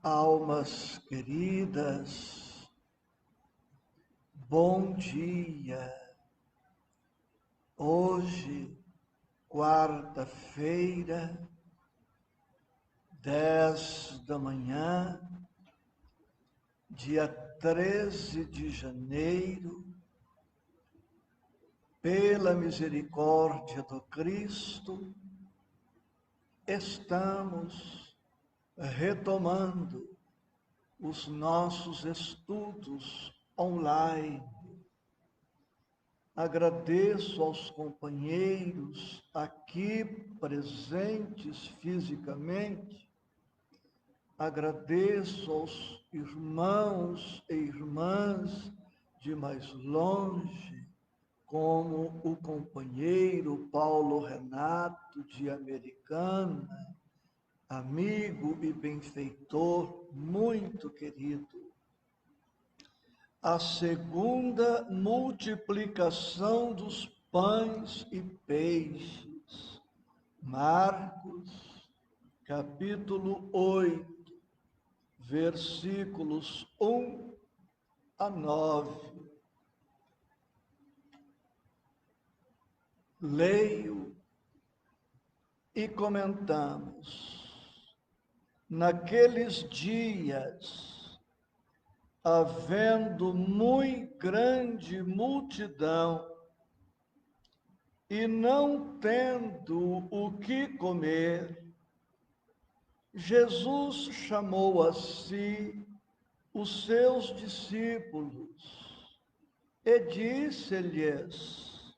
Almas queridas, bom dia. Hoje, quarta-feira, 10 da manhã, dia 13 de janeiro, pela misericórdia do Cristo, estamos retomando os nossos estudos online. Agradeço aos companheiros aqui presentes fisicamente, agradeço aos irmãos e irmãs de mais longe, como o companheiro Paulo Renato de Americana, amigo e benfeitor muito querido. A segunda multiplicação dos pães e peixes. Marcos, capítulo 8, versículos 1 a 9. Leio e comentamos. Naqueles dias, havendo muito grande multidão, e não tendo o que comer, Jesus chamou a si os seus discípulos e disse-lhes: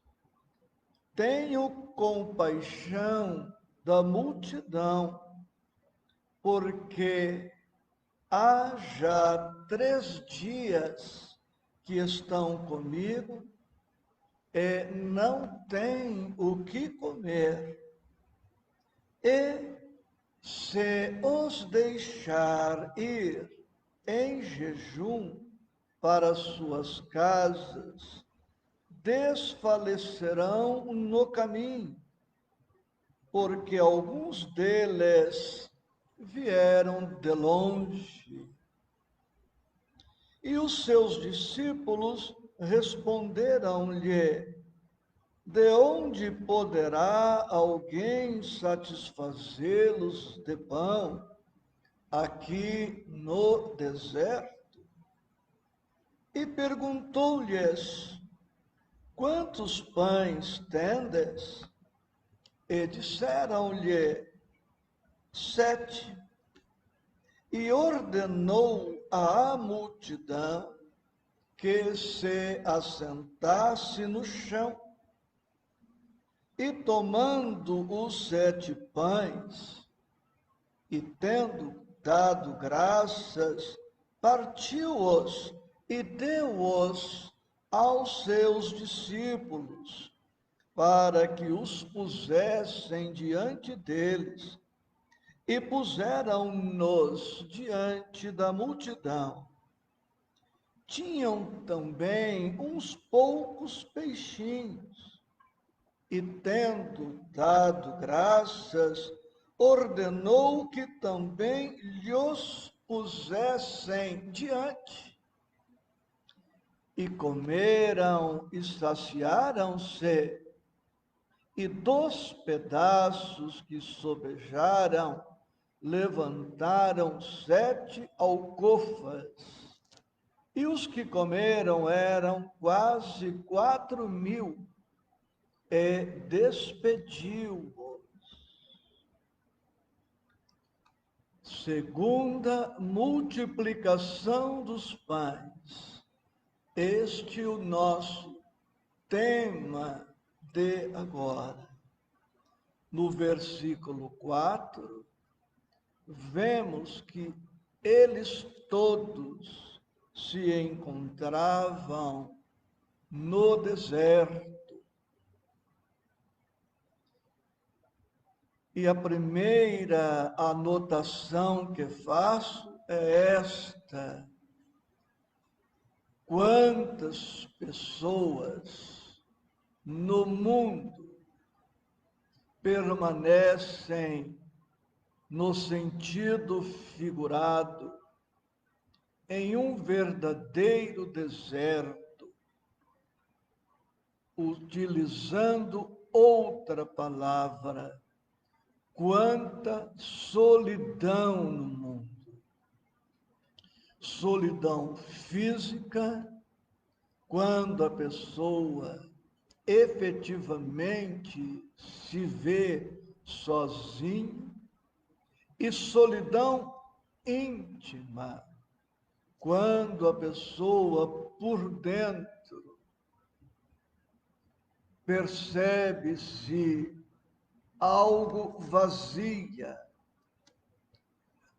Tenho compaixão da multidão, porque há já 3 dias que estão comigo e não têm o que comer. E se os deixar ir em jejum para suas casas, desfalecerão no caminho, porque alguns deles vieram de longe. E os seus discípulos responderam-lhe: De onde poderá alguém satisfazê-los de pão aqui no deserto? E perguntou-lhes: Quantos pães tendes? E disseram-lhe: 7. E ordenou à multidão que se assentasse no chão. E tomando os 7 pães, e tendo dado graças, partiu-os e deu-os aos seus discípulos, para que os pusessem diante deles. E puseram-nos diante da multidão. Tinham também uns poucos peixinhos, e tendo dado graças, ordenou que também lhos pusessem diante. E comeram e saciaram-se, e dos pedaços que sobejaram, levantaram 7 alcofas, e os que comeram eram quase 4.000, e despediu-os. Segunda multiplicação dos pães. Este é o nosso tema de agora. No versículo 4, vemos que eles todos se encontravam no deserto. E a primeira anotação que faço é esta: quantas pessoas no mundo permanecem no sentido figurado, em um verdadeiro deserto, utilizando outra palavra, quanta solidão no mundo. Solidão física, quando a pessoa efetivamente se vê sozinho, e solidão íntima, quando a pessoa por dentro percebe-se algo vazia.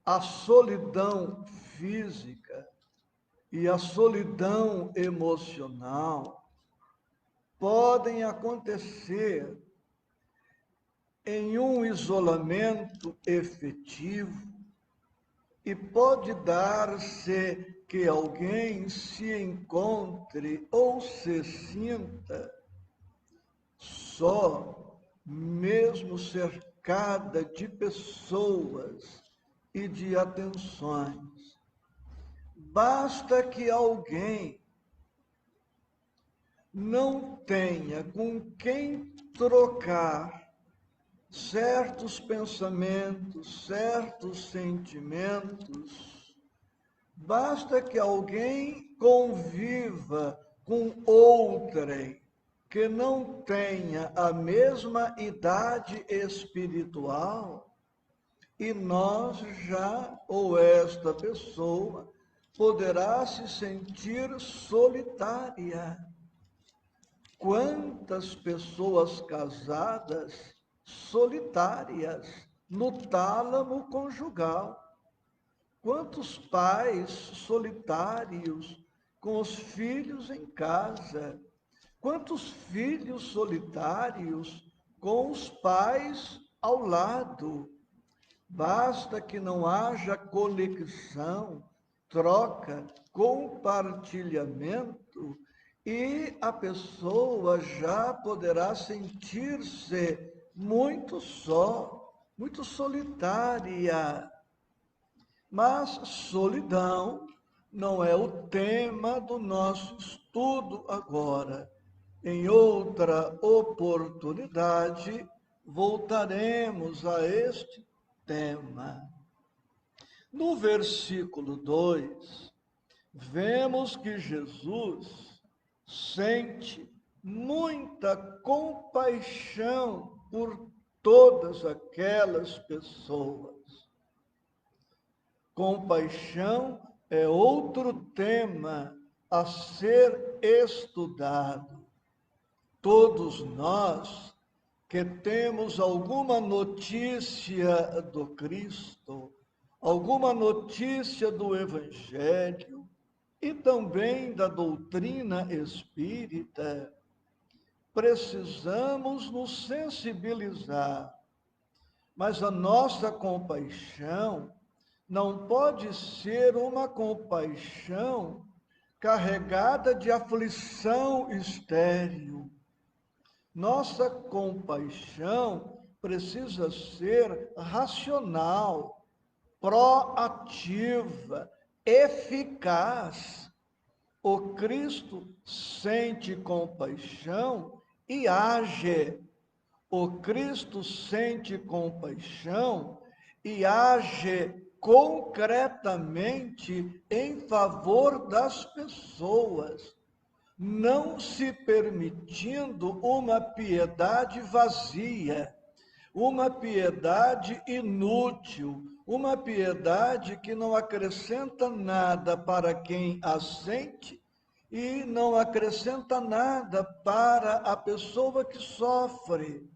A solidão física e a solidão emocional podem acontecer em um isolamento efetivo e pode dar-se que alguém se encontre ou se sinta só, mesmo cercada de pessoas e de atenções. Basta que alguém não tenha com quem trocar certos pensamentos, certos sentimentos, basta que alguém conviva com outrem que não tenha a mesma idade espiritual, e nós já, ou esta pessoa, poderá se sentir solitária. Quantas pessoas casadas solitárias no tálamo conjugal? Quantos pais solitários com os filhos em casa? Quantos filhos solitários com os pais ao lado? Basta que não haja conexão, troca, compartilhamento, e a pessoa já poderá sentir-se muito só, muito solitária. Mas solidão não é o tema do nosso estudo agora. Em outra oportunidade, voltaremos a este tema. No versículo 2, vemos que Jesus sente muita compaixão por todas aquelas pessoas. Compaixão é outro tema a ser estudado. Todos nós que temos alguma notícia do Cristo, alguma notícia do Evangelho e também da doutrina espírita, precisamos nos sensibilizar. Mas a nossa compaixão não pode ser uma compaixão carregada de aflição estéril. Nossa compaixão precisa ser racional, proativa, eficaz. O Cristo sente compaixão e age. O Cristo sente compaixão e age concretamente em favor das pessoas, não se permitindo uma piedade vazia, uma piedade inútil, uma piedade que não acrescenta nada para quem a sente e não acrescenta nada para a pessoa que sofre.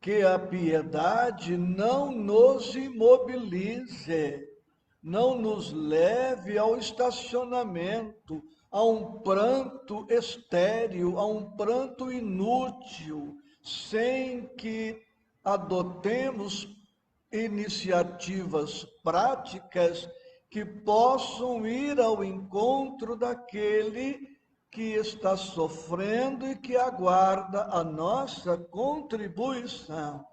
Que a piedade não nos imobilize, não nos leve ao estacionamento, a um pranto estéril, a um pranto inútil, sem que adotemos iniciativas práticas que possam ir ao encontro daquele que está sofrendo e que aguarda a nossa contribuição.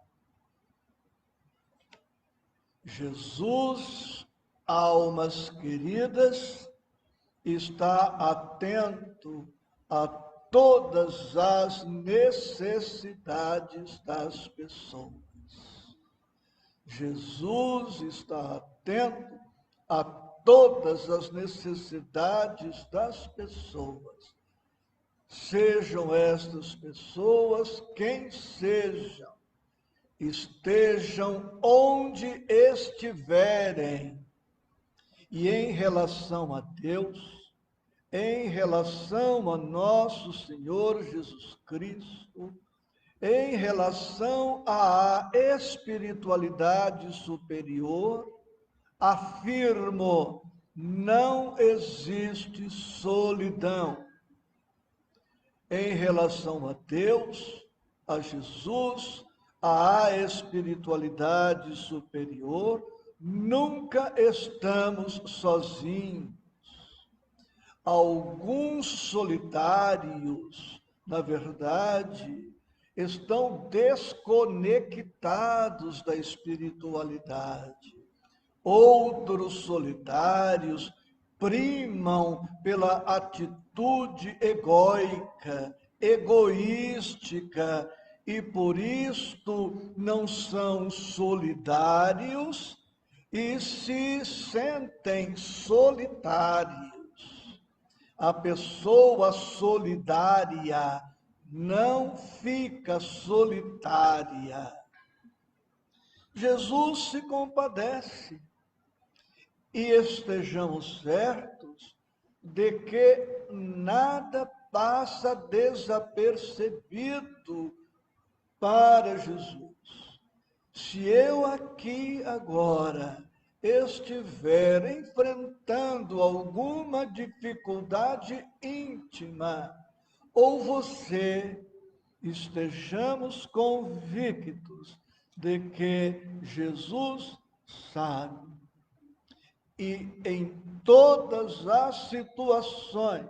Jesus, almas queridas, está atento a todas as necessidades das pessoas. Jesus está atento a todas as necessidades das pessoas. Sejam estas pessoas quem sejam, estejam onde estiverem. E em relação a Deus, em relação a nosso Senhor Jesus Cristo, em relação à espiritualidade superior, afirmo, não existe solidão. Em relação a Deus, a Jesus, à espiritualidade superior, nunca estamos sozinhos. Alguns solitários, na verdade, estão desconectados da espiritualidade. Outros solitários primam pela atitude egóica, egoística, e por isto não são solidários e se sentem solitários. A pessoa solidária não fica solitária. Jesus se compadece e estejamos certos de que nada passa desapercebido para Jesus. Se eu aqui agora estiver enfrentando alguma dificuldade íntima, ou você, estejamos convictos de que Jesus sabe. E em todas as situações,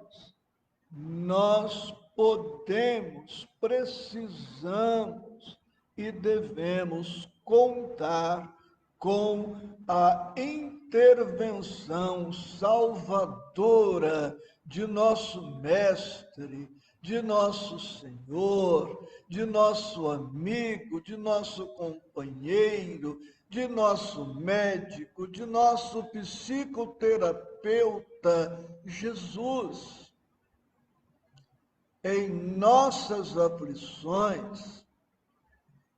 nós podemos, precisamos e devemos contar com a intervenção salvadora de nosso Mestre, de nosso Senhor, de nosso amigo, de nosso companheiro, de nosso médico, de nosso psicoterapeuta, Jesus. Em nossas aflições,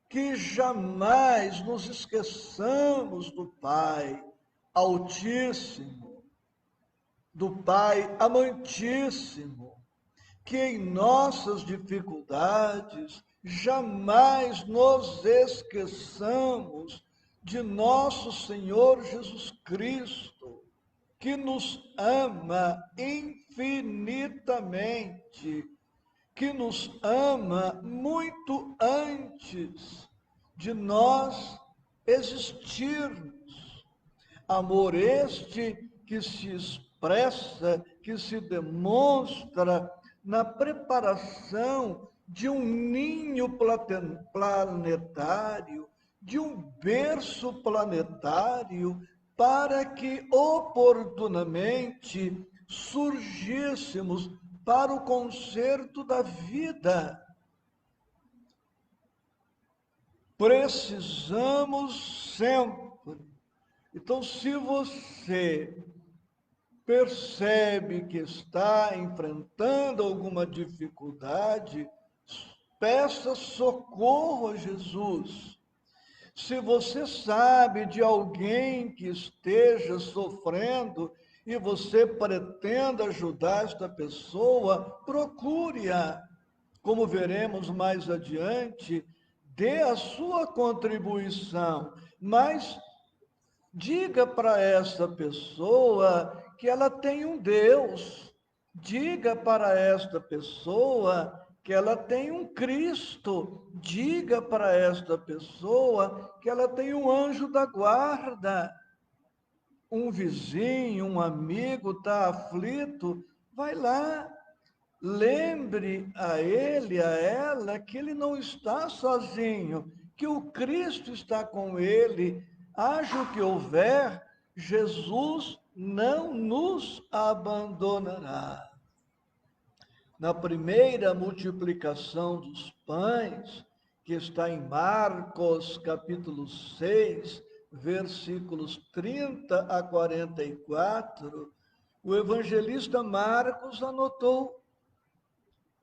que jamais nos esqueçamos do Pai Altíssimo, do Pai Amantíssimo, que em nossas dificuldades jamais nos esqueçamos de nosso Senhor Jesus Cristo, que nos ama infinitamente, que nos ama muito antes de nós existirmos. Amor este que se expressa, que se demonstra na preparação de um ninho planetário, de um berço planetário, para que oportunamente surgíssemos para o concerto da vida. Precisamos sempre. Então, se você percebe que está enfrentando alguma dificuldade, peça socorro a Jesus. Se você sabe de alguém que esteja sofrendo e você pretende ajudar esta pessoa, procure-a. Como veremos mais adiante, dê a sua contribuição, mas diga para essa pessoa que ela tem um Deus. Diga para esta pessoa que ela tem um Cristo. Diga para esta pessoa que ela tem um anjo da guarda. Um vizinho, um amigo está aflito, vai lá. Lembre a ele, a ela, que ele não está sozinho, que o Cristo está com ele. haja o que houver, Jesus não nos abandonará. Na primeira multiplicação dos pães, que está em Marcos, capítulo 6, versículos 30 a 44, o evangelista Marcos anotou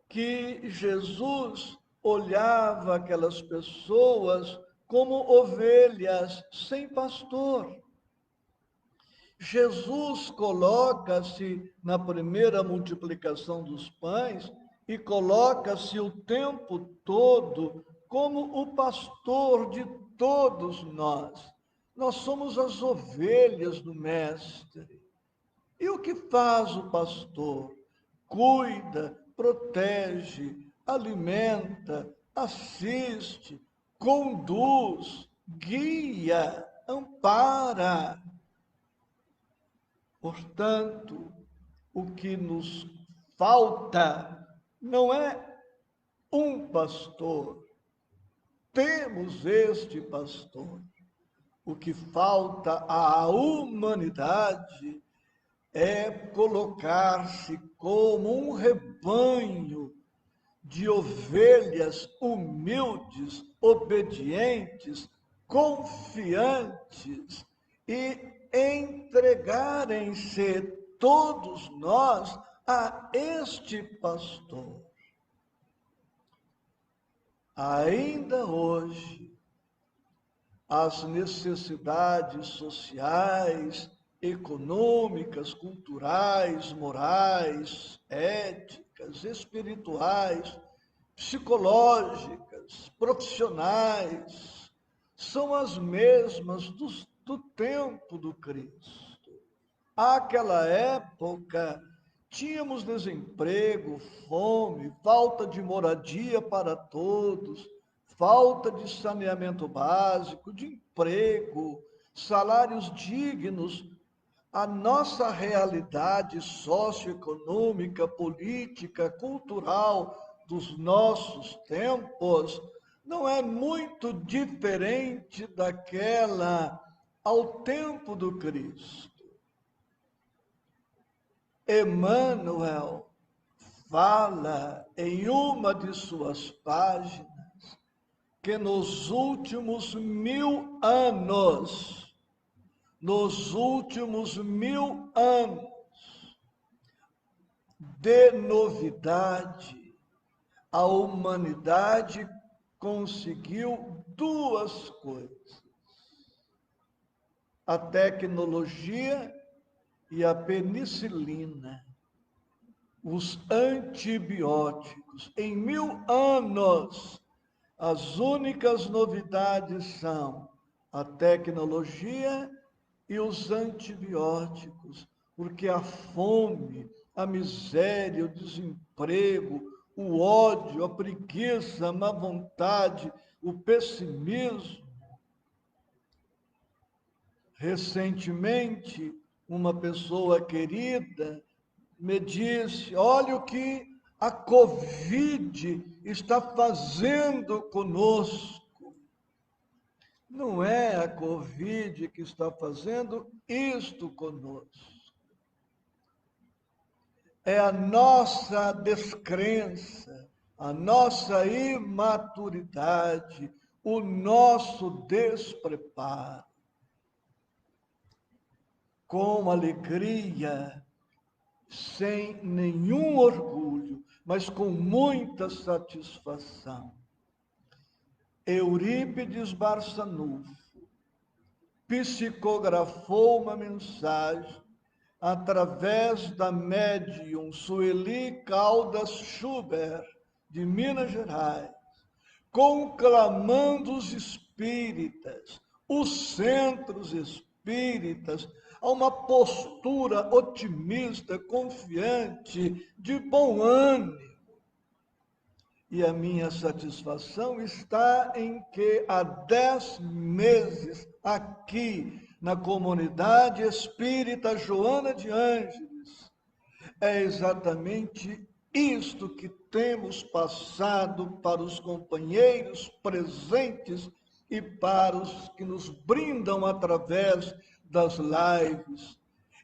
que Jesus olhava aquelas pessoas como ovelhas sem pastor. Jesus coloca-se na primeira multiplicação dos pães e coloca-se o tempo todo como o pastor de todos nós. Nós somos as ovelhas do Mestre. E o que faz o pastor? Cuida, protege, alimenta, assiste, conduz, guia, ampara. Portanto, o que nos falta não é um pastor, temos este pastor. O que falta à humanidade é colocar-se como um rebanho de ovelhas humildes, obedientes, confiantes e entregarem-se todos nós a este pastor. Ainda hoje, as necessidades sociais, econômicas, culturais, morais, éticas, espirituais, psicológicas, profissionais, são as mesmas do tempo do Cristo. Àquela época, tínhamos desemprego, fome, falta de moradia para todos, falta de saneamento básico, de emprego, salários dignos. A nossa realidade socioeconômica, política, cultural dos nossos tempos não é muito diferente daquela ao tempo do Cristo. Emmanuel fala em uma de suas páginas que nos últimos 1000 anos, de novidade, a humanidade conseguiu duas coisas: a tecnologia e a penicilina, os antibióticos. Em 1000 anos, as únicas novidades são a tecnologia e os antibióticos, porque a fome, a miséria, o desemprego, o ódio, a preguiça, a má vontade, o pessimismo. Recentemente, uma pessoa querida me disse: olha o que a Covid está fazendo conosco. Não é a Covid que está fazendo isto conosco. É a nossa descrença, a nossa imaturidade, o nosso despreparo. Com alegria, sem nenhum orgulho, mas com muita satisfação, Eurípides Barçanufo psicografou uma mensagem através da médium Sueli Caldas Schubert, de Minas Gerais, conclamando os espíritas, os centros espíritas, a uma postura otimista, confiante, de bom ânimo. E a minha satisfação está em que há 10 meses, aqui na comunidade espírita Joana de Ângeles, é exatamente isto que temos passado para os companheiros presentes e para os que nos brindam através das lives.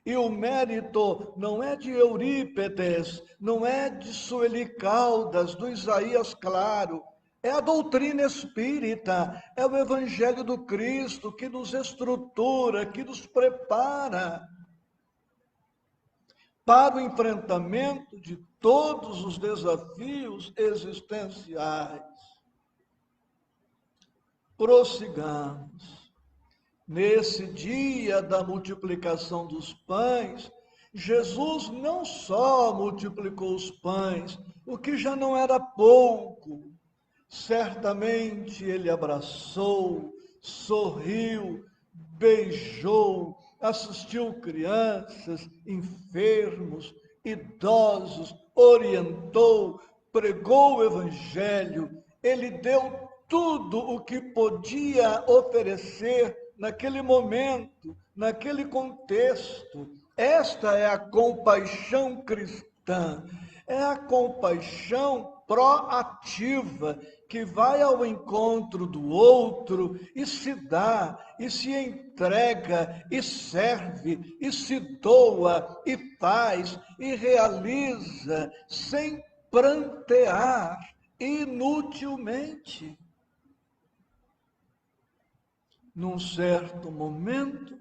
E o mérito não é de Eurípedes, não é de Sueli Caldas, do Isaías Claro, é a doutrina espírita, é o Evangelho do Cristo que nos estrutura, que nos prepara para o enfrentamento de todos os desafios existenciais. Prossigamos. Nesse dia da multiplicação dos pães, Jesus não só multiplicou os pães, o que já não era pouco. Certamente ele abraçou, sorriu, beijou, assistiu crianças, enfermos, idosos, orientou, pregou o evangelho. Ele deu tudo o que podia oferecer naquele momento, naquele contexto. Esta é a compaixão cristã, é a compaixão proativa, que vai ao encontro do outro e se dá, e se entrega, e serve, e se doa, e faz, e realiza, sem prantear inutilmente. Num certo momento,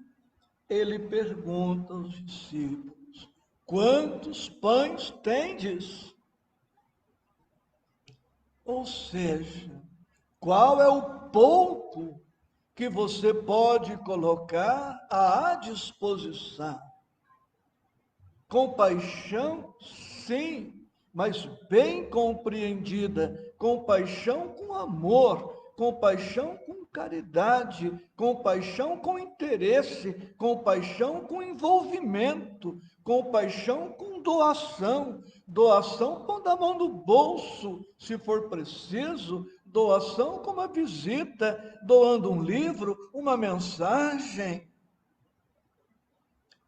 ele pergunta aos discípulos: quantos pães tendes? Ou seja, qual é o pouco que você pode colocar à disposição? Compaixão, sim, mas bem compreendida. Compaixão com amor, compaixão com caridade, compaixão com interesse, compaixão com envolvimento, compaixão com doação. Doação pondo a mão no bolso, se for preciso, doação como uma visita, doando um livro, uma mensagem.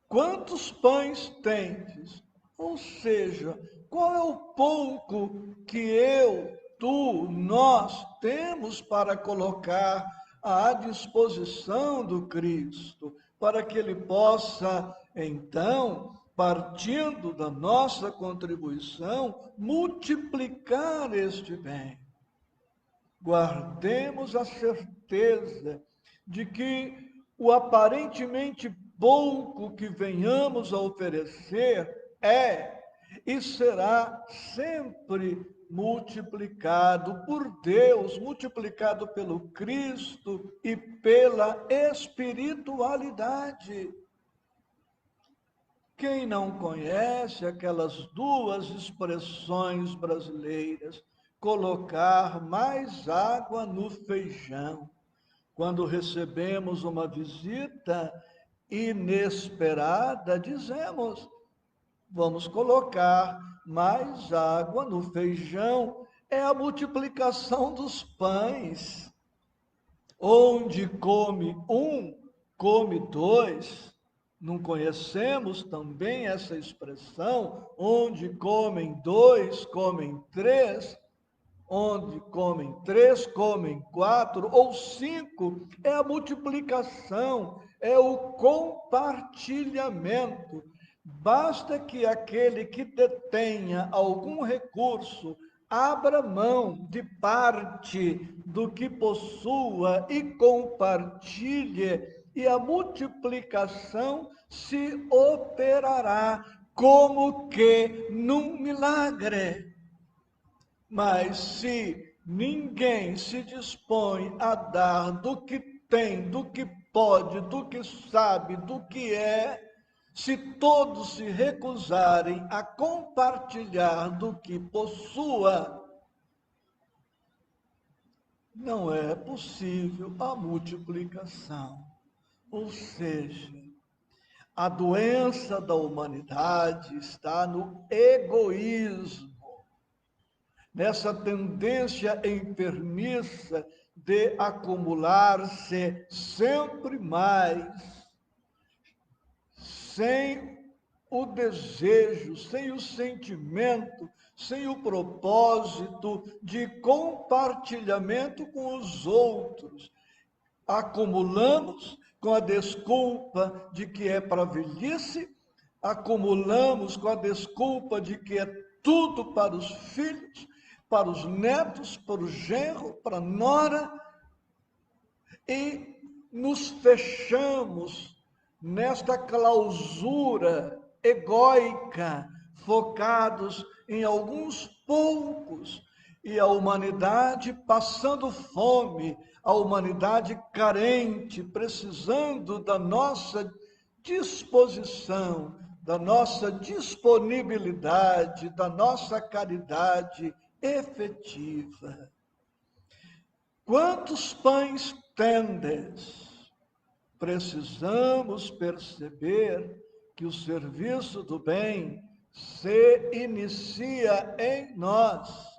Quantos pães tendes? Ou seja, qual é o pouco que eu, tu, nós temos para colocar à disposição do Cristo, para que ele possa, então, partindo da nossa contribuição, multiplicar este bem. Guardemos a certeza de que o aparentemente pouco que venhamos a oferecer é e será sempre multiplicado por Deus, multiplicado pelo Cristo e pela espiritualidade. Quem não conhece aquelas duas expressões brasileiras, colocar mais água no feijão? Quando recebemos uma visita inesperada, dizemos: vamos colocar mais água no feijão. É a multiplicação dos pães. Onde come um, come dois. Não conhecemos também essa expressão? Onde comem dois, comem três. Onde comem três, comem quatro ou cinco. É a multiplicação, é o compartilhamento. Basta que aquele que detenha algum recurso abra mão de parte do que possua e compartilhe, e a multiplicação se operará como que num milagre. Mas se ninguém se dispõe a dar do que tem, do que pode, do que sabe, do que é, se todos se recusarem a compartilhar do que possua, não é possível a multiplicação. Ou seja, a doença da humanidade está no egoísmo, nessa tendência enfermiça de acumular-se sempre mais, sem o desejo, sem o sentimento, sem o propósito de compartilhamento com os outros. Acumulamos com a desculpa de que é para a velhice, acumulamos com a desculpa de que é tudo para os filhos, para os netos, para o genro, para a nora, e nos fechamos nesta clausura egóica, focados em alguns poucos, e a humanidade passando fome, a humanidade carente, precisando da nossa disposição, da nossa disponibilidade, da nossa caridade efetiva. Quantos pães tendes? Precisamos perceber que o serviço do bem se inicia em nós,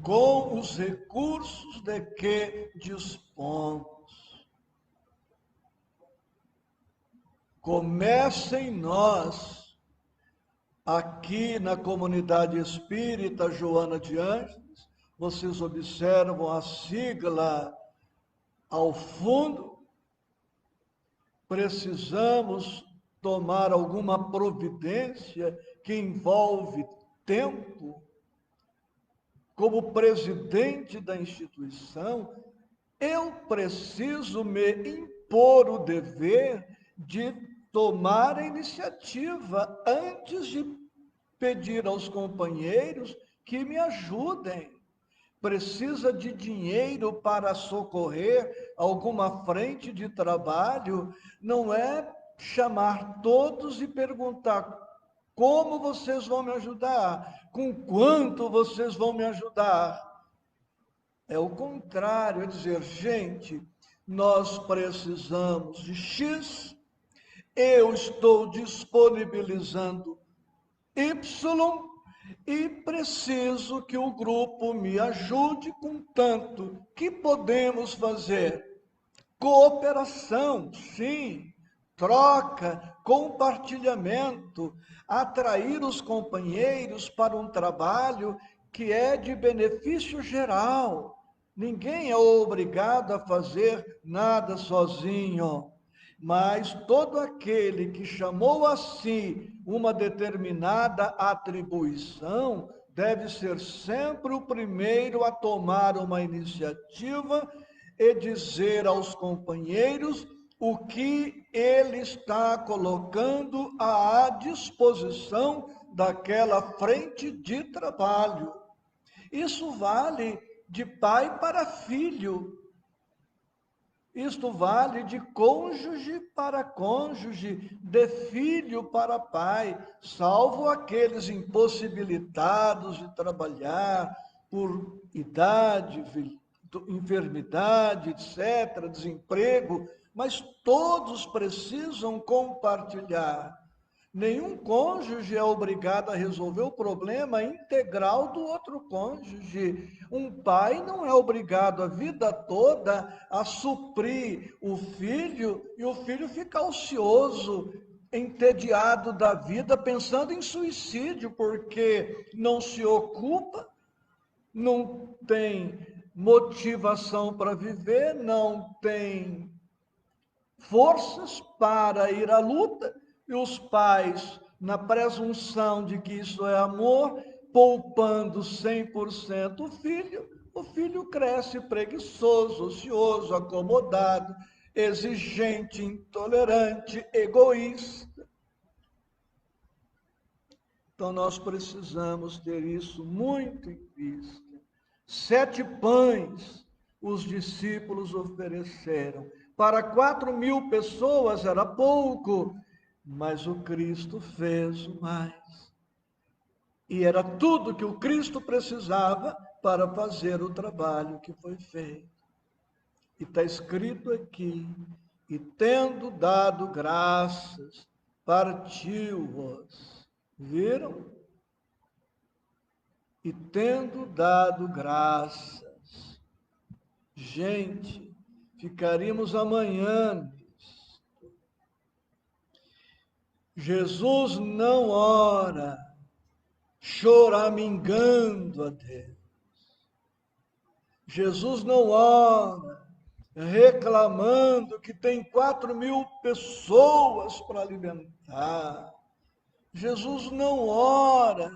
com os recursos de que dispomos. Começa em nós, aqui na comunidade espírita Joana de Ângeles, vocês observam a sigla ao fundo. Precisamos tomar alguma providência que envolve tempo. Como presidente da instituição, eu preciso me impor o dever de tomar a iniciativa antes de pedir aos companheiros que me ajudem. Precisa de dinheiro para socorrer alguma frente de trabalho, não é chamar todos e perguntar como vocês vão me ajudar, com quanto vocês vão me ajudar. É o contrário, é dizer, gente, nós precisamos de X, eu estou disponibilizando Y, e preciso que o grupo me ajude com tanto. Que podemos fazer? Cooperação, sim. Troca, compartilhamento, atrair os companheiros para um trabalho que é de benefício geral. Ninguém é obrigado a fazer nada sozinho. Mas todo aquele que chamou a si uma determinada atribuição deve ser sempre o primeiro a tomar uma iniciativa e dizer aos companheiros o que ele está colocando à disposição daquela frente de trabalho. Isso vale de pai para filho. Isto vale de cônjuge para cônjuge, de filho para pai, salvo aqueles impossibilitados de trabalhar por idade, enfermidade, etc., desemprego, mas todos precisam compartilhar. Nenhum cônjuge é obrigado a resolver o problema integral do outro cônjuge. Um pai não é obrigado a vida toda a suprir o filho e o filho fica ocioso, entediado da vida, pensando em suicídio, porque não se ocupa, não tem motivação para viver, não tem forças para ir à luta. E os pais, na presunção de que isso é amor, poupando 100% o filho cresce preguiçoso, ocioso, acomodado, exigente, intolerante, egoísta. Então nós precisamos ter isso muito em vista. 7 pães os discípulos ofereceram. Para 4.000 pessoas era pouco, mas o Cristo fez o mais. E era tudo que o Cristo precisava para fazer o trabalho que foi feito. E está escrito aqui, e tendo dado graças, partiu-os. Viram? E tendo dado graças. Gente, ficaríamos amanhã. Jesus não ora choramingando a Deus. Jesus não ora reclamando que tem 4.000 pessoas para alimentar. Jesus não ora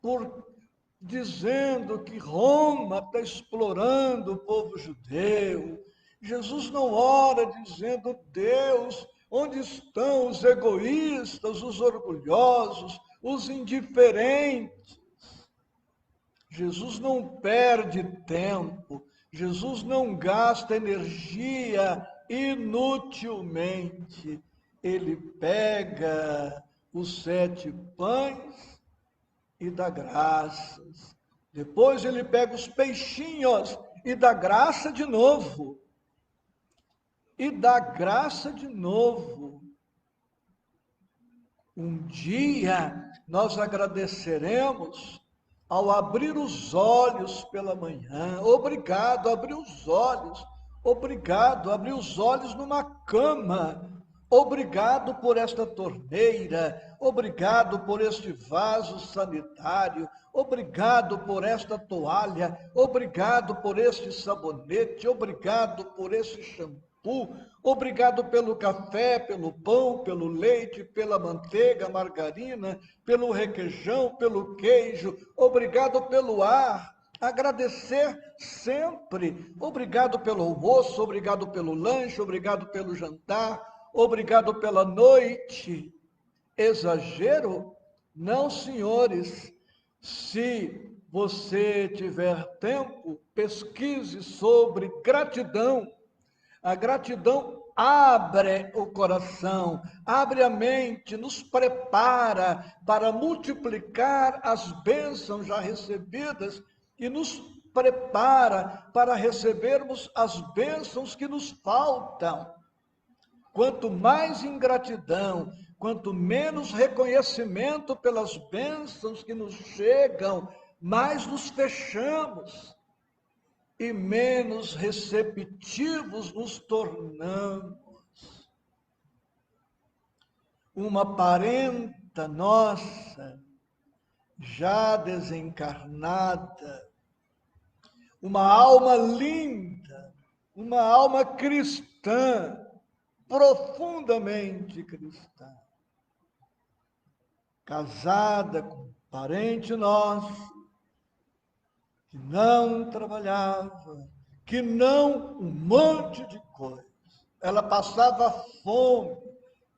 por dizendo que Roma está explorando o povo judeu. Jesus não ora dizendo, Deus, onde estão os egoístas, os orgulhosos, os indiferentes? Jesus não perde tempo, Jesus não gasta energia inutilmente. Ele pega os 7 pães e dá graças. Depois ele pega os peixinhos e dá graça de novo. E dá graça de novo. Um dia nós agradeceremos ao abrir os olhos pela manhã. Obrigado, abrir os olhos. Obrigado, abrir os olhos numa cama. Obrigado por esta torneira. Obrigado por este vaso sanitário. Obrigado por esta toalha. Obrigado por este sabonete. Obrigado por este shampoo. Obrigado pelo café, pelo pão, pelo leite, pela manteiga, margarina, pelo requeijão, pelo queijo. Obrigado pelo ar. Agradecer sempre. Obrigado pelo almoço, obrigado pelo lanche, obrigado pelo jantar, obrigado pela noite. Exagero? Não, senhores. Se você tiver tempo, pesquise sobre gratidão. A gratidão abre o coração, abre a mente, nos prepara para multiplicar as bênçãos já recebidas e nos prepara para recebermos as bênçãos que nos faltam. Quanto mais ingratidão, quanto menos reconhecimento pelas bênçãos que nos chegam, mais nos fechamos e menos receptivos nos tornamos. Uma parenta nossa, já desencarnada, uma alma linda, uma alma cristã, profundamente cristã, casada com um parente nosso, que não trabalhava, que não um monte de coisas. Ela passava fome,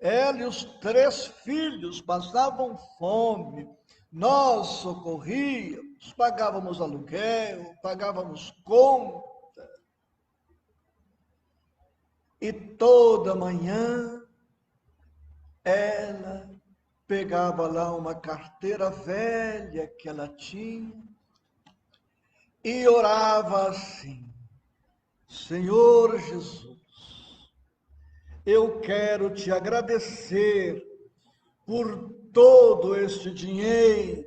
ela e os 3 filhos passavam fome. Nós socorríamos, pagávamos aluguel, pagávamos conta. E toda manhã ela pegava lá uma carteira velha que ela tinha e orava assim: Senhor Jesus, eu quero te agradecer por todo este dinheiro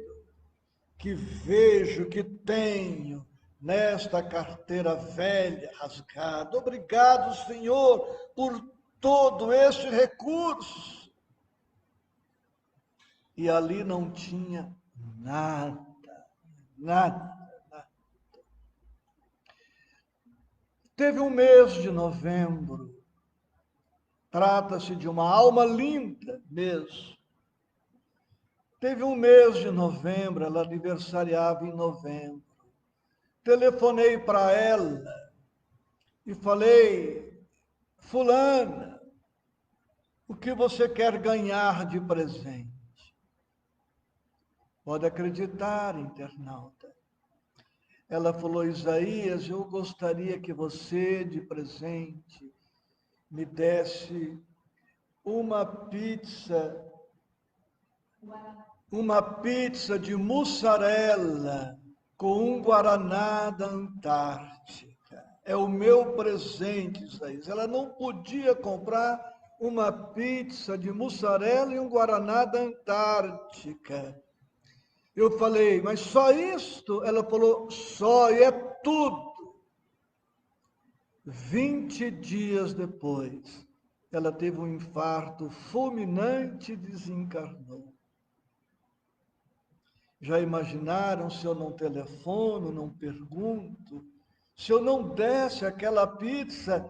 que vejo que tenho nesta carteira velha rasgada. Obrigado, Senhor, por todo este recurso. E ali não tinha nada, nada. Teve um mês de novembro, trata-se de uma alma linda mesmo. Teve um mês de novembro, ela aniversariava em novembro. Telefonei para ela e falei: fulana, o que você quer ganhar de presente? Pode acreditar, internauta. Ela falou: Isaías, eu gostaria que você, de presente, me desse uma pizza de mussarela com um guaraná da Antártica. É o meu presente, Isaías. Ela não podia comprar uma pizza de mussarela e um guaraná da Antártica. Eu falei: mas só isto? Ela falou: só, e é tudo. 20 dias depois, ela teve um infarto fulminante e desencarnou. Já imaginaram se eu não telefono, não pergunto? Se eu não desse aquela pizza,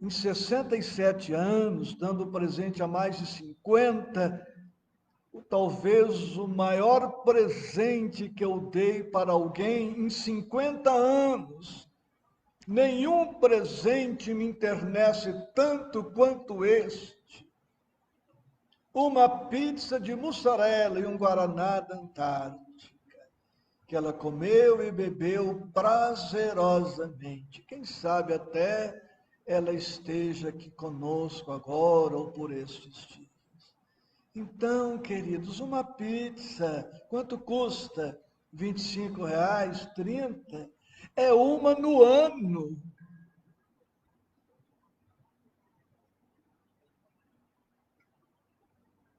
em 67 anos, dando presente a mais de 50, talvez o maior presente que eu dei para alguém em 50 anos. Nenhum presente me enternece tanto quanto este. Uma pizza de mussarela e um guaraná da Antártica, que ela comeu e bebeu prazerosamente. Quem sabe até ela esteja aqui conosco agora ou por estes dias. Então, queridos, uma pizza, quanto custa? R$ 25, 30? É uma no ano.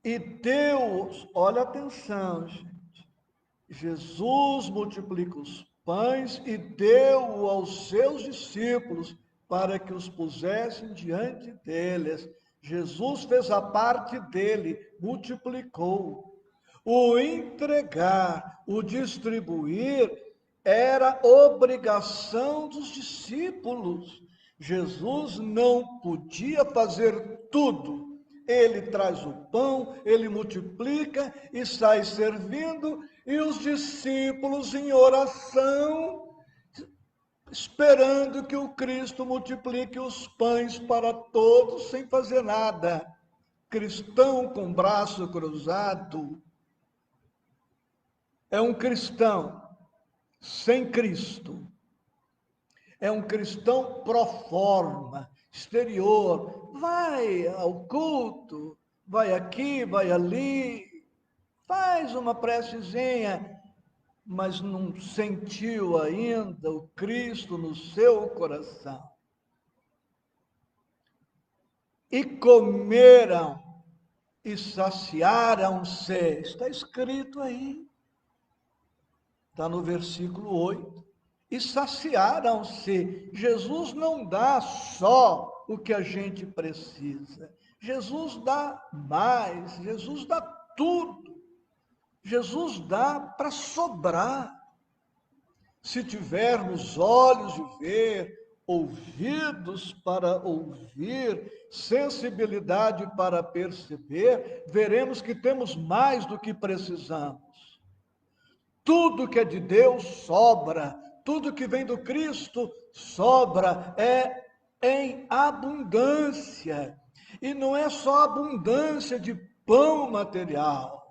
E Deus, olha atenção, gente. Jesus multiplica os pães e deu aos seus discípulos para que os pusessem diante deles. Jesus fez a parte dele, multiplicou. O entregar, o distribuir, era obrigação dos discípulos. Jesus não podia fazer tudo. Ele traz o pão, ele multiplica e sai servindo, e os discípulos em oração, esperando que o Cristo multiplique os pães para todos sem fazer nada. Cristão com braço cruzado é um cristão sem Cristo. É um cristão pro forma, exterior. Vai ao culto, vai aqui, vai ali, faz uma precezinha, mas não sentiu ainda o Cristo no seu coração. E comeram e saciaram-se. Está escrito aí. Está no versículo 8. E saciaram-se. Jesus não dá só o que a gente precisa. Jesus dá mais. Jesus dá tudo. Jesus dá para sobrar. Se tivermos olhos de ver, ouvidos para ouvir, sensibilidade para perceber, veremos que temos mais do que precisamos. Tudo que é de Deus sobra, tudo que vem do Cristo sobra, é em abundância. E não é só abundância de pão material,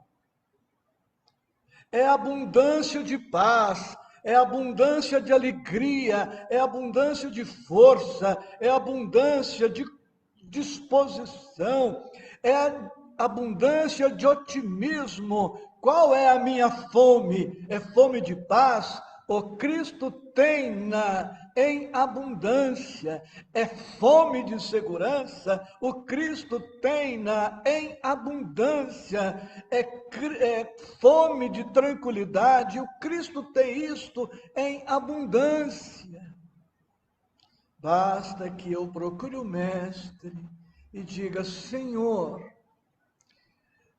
é abundância de paz, é abundância de alegria, é abundância de força, é abundância de disposição, é abundância de otimismo. Qual é a minha fome? É fome de paz? O Cristo tem em abundância. É fome de segurança? O Cristo tem em abundância. É fome de tranquilidade? O Cristo tem isto em abundância. Basta que eu procure o Mestre e diga: Senhor,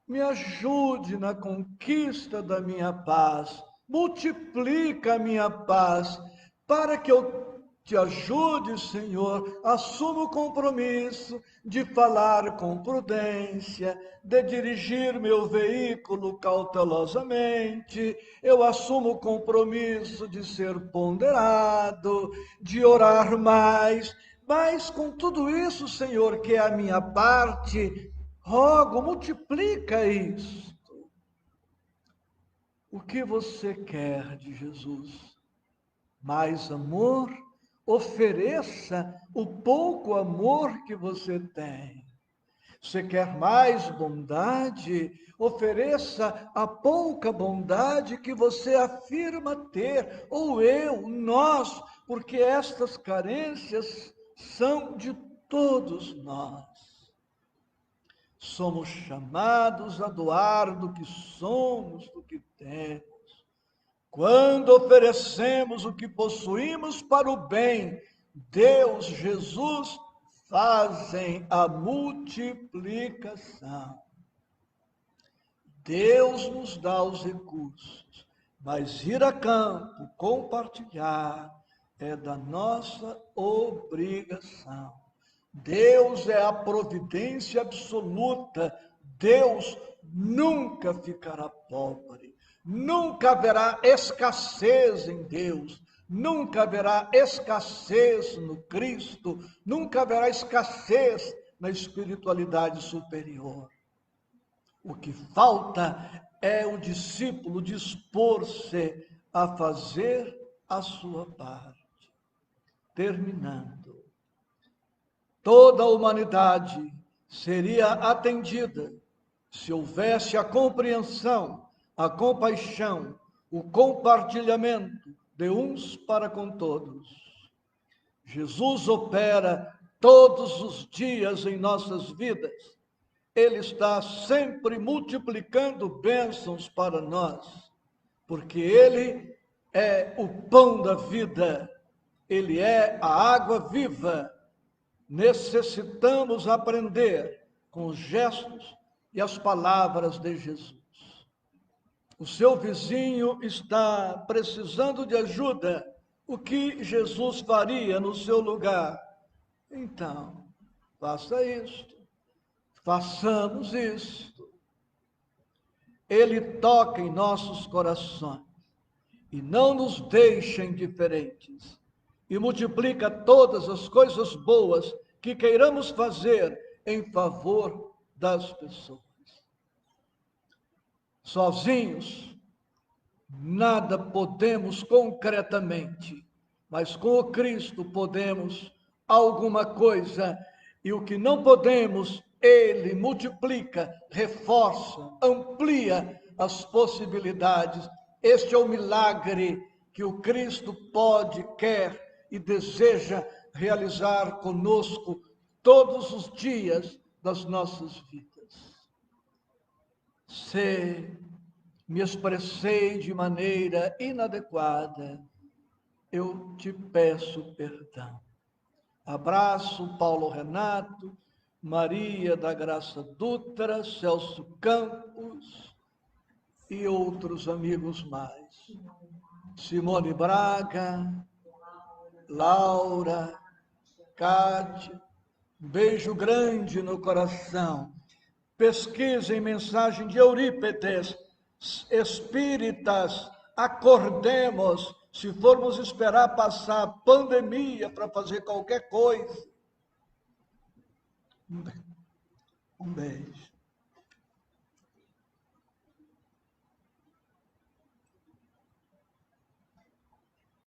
me ajude na conquista da minha paz, multiplica a minha paz, para que eu te ajude, Senhor. Assumo o compromisso de falar com prudência, de dirigir meu veículo cautelosamente. Eu assumo o compromisso de ser ponderado, de orar mais. Mas com tudo isso, Senhor, que é a minha parte, rogo, multiplica isto. O que você quer de Jesus? Mais amor? Ofereça o pouco amor que você tem. Você quer mais bondade? Ofereça a pouca bondade que você afirma ter, ou eu, nós, porque estas carências são de todos nós. Somos chamados a doar do que somos, do que temos. Quando oferecemos o que possuímos para o bem, Deus, Jesus, fazem a multiplicação. Deus nos dá os recursos, mas ir a campo, compartilhar, é da nossa obrigação. Deus é a providência absoluta. Deus nunca ficará pobre. Nunca haverá escassez em Deus. Nunca haverá escassez no Cristo. Nunca haverá escassez na espiritualidade superior. O que falta é o discípulo dispor-se a fazer a sua parte. Terminando. Toda a humanidade seria atendida se houvesse a compreensão, a compaixão, o compartilhamento de uns para com todos. Jesus opera todos os dias em nossas vidas. Ele está sempre multiplicando bênçãos para nós, porque Ele é o pão da vida, Ele é a água viva. Necessitamos aprender com os gestos e as palavras de Jesus. O seu vizinho está precisando de ajuda. O que Jesus faria no seu lugar? Então, faça isto. Façamos isto. Ele toca em nossos corações e não nos deixa indiferentes. E multiplica todas as coisas boas que queiramos fazer em favor das pessoas. Sozinhos, nada podemos concretamente, mas com o Cristo podemos alguma coisa, e o que não podemos, Ele multiplica, reforça, amplia as possibilidades. Este é o milagre que o Cristo pode, quer e deseja realizar conosco todos os dias das nossas vidas. Se me expressei de maneira inadequada, eu te peço perdão. Abraço Paulo Renato, Maria da Graça Dutra, Celso Campos e outros amigos mais. Simone Braga, Laura, Cátia, um beijo grande no coração. Pesquisem mensagem de Eurípides. Espíritas, acordemos. Se formos esperar passar a pandemia para fazer qualquer coisa. Um beijo.